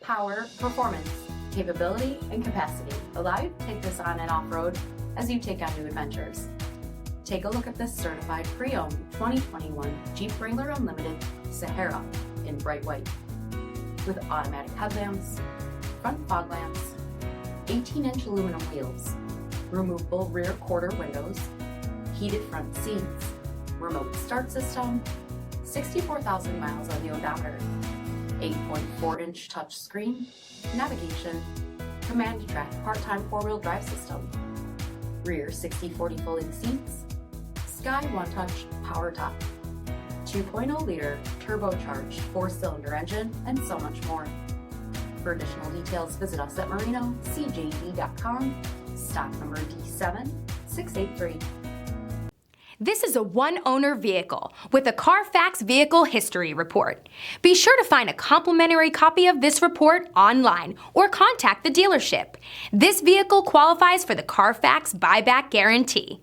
power, performance, capability, and capacity allow you to take this on and off-road as you take on new adventures. Take a look at this certified pre-owned 2021 Jeep Wrangler Unlimited Sahara in bright white. With automatic headlamps, front fog lamps, 18-inch aluminum wheels, removable rear quarter windows, heated front seats, remote start system, 64,000 miles on the odometer, 8.4-inch touchscreen, navigation, command track part-time four-wheel drive system, rear 60/40 folding seats, Sky One Touch power top, 2.0-liter turbocharged 4-cylinder engine, and so much more. For additional details, visit us at marinocjd.com, stock number D7683. This is a one-owner vehicle with a Carfax Vehicle History Report. Be sure to find a complimentary copy of this report online or contact the dealership. This vehicle qualifies for the Carfax Buyback Guarantee.